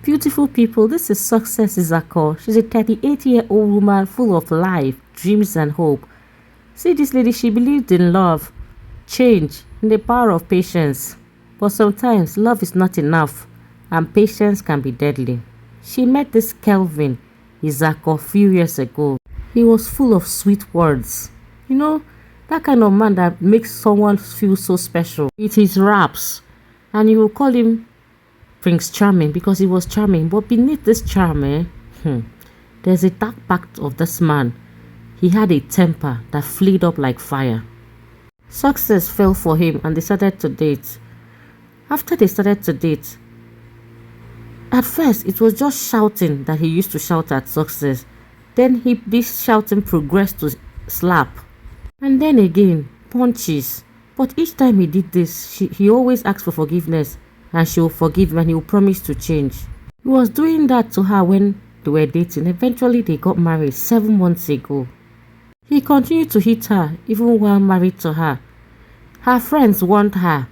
Beautiful people, this is Success Izako. She's a 38-year-old woman full of life, dreams and hope. See this lady, she believed in love, change, and the power of patience. But sometimes love is not enough and patience can be deadly. She met this Kelvin Izako a few years ago. He was full of sweet words. You know, that kind of man that makes someone feel so special. It is raps, and you will call him Prince Charming because he was charming. But beneath this charm, there's a dark part of this man. He had a temper that flared up like fire. Success fell for him and they started to date. After they started to date, at first it was just shouting that he used to shout at Success. Then this shouting progressed to slap. And then again, punches. But each time he did this, he always asked for forgiveness. And she will forgive him and he will promise to change. He was doing that to her when they were dating. Eventually they got married 7 months ago. He continued to hit her even while married to her. Her friends warned her.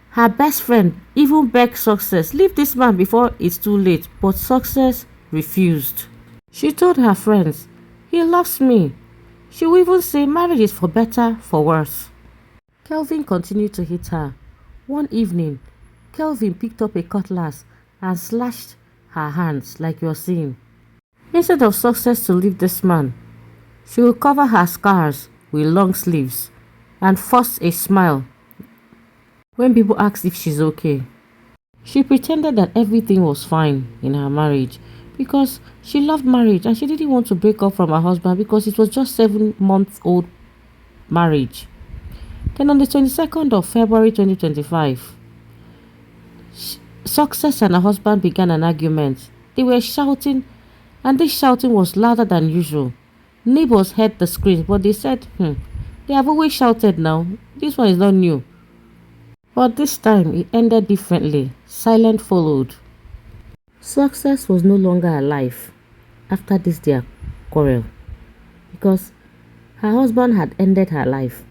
Her best friend even begged Success, leave this man before it's too late. But Success refused. She told her friends, he loves me. She will even say marriage is for better, for worse. Kelvin continued to hit her. One evening, Kelvin picked up a cutlass and slashed her hands like you're seeing. Instead of Success to leave this man, she will cover her scars with long sleeves and force a smile when people asked if she's okay. She pretended that everything was fine in her marriage because she loved marriage and she didn't want to break up from her husband because it was just 7-month-old marriage. Then on the 22nd of February 2025, Success and her husband began an argument. They were shouting, and this shouting was louder than usual. Neighbors heard the screams, but they said, they have always shouted now. This one is not new. But this time, it ended differently. Silence followed. Success was no longer alive after this their quarrel because her husband had ended her life.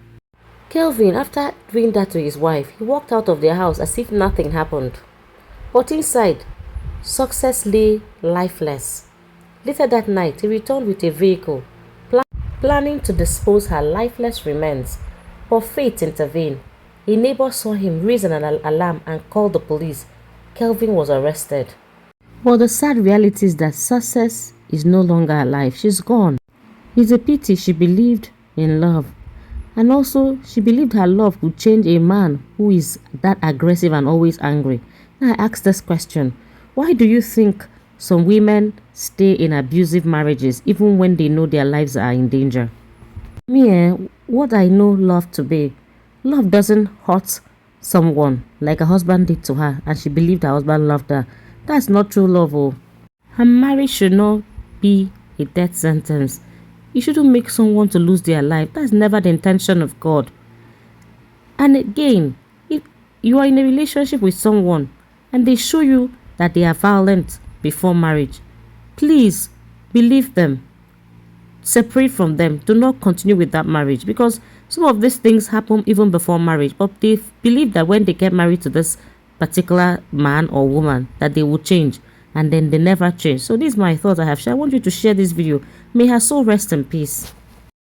Kelvin, after doing that to his wife, he walked out of their house as if nothing happened. But inside, Success lay lifeless. Later that night, he returned with a vehicle, planning to dispose her lifeless remains. But fate intervened. A neighbor saw him raise an alarm and called the police. Kelvin was arrested. But the sad reality is that Success is no longer alive. She's gone. It's a pity. She believed in love. And also, she believed her love would change a man who is that aggressive and always angry. Now I ask this question. Why do you think some women stay in abusive marriages even when they know their lives are in danger? What I know love to be, love doesn't hurt someone like her husband did to her and she believed her husband loved her. That's not true love. Oh. Her marriage should not be a death sentence. You shouldn't make someone to lose their life. That's never the intention of God. And again, if you are in a relationship with someone and they show you that they are violent before marriage, please believe them. Separate from them. Do not continue with that marriage because some of these things happen even before marriage. But they believe that when they get married to this particular man or woman that they will change, and then they never change. So these are my thoughts I have shared. I want you to share this video. May her soul rest in peace.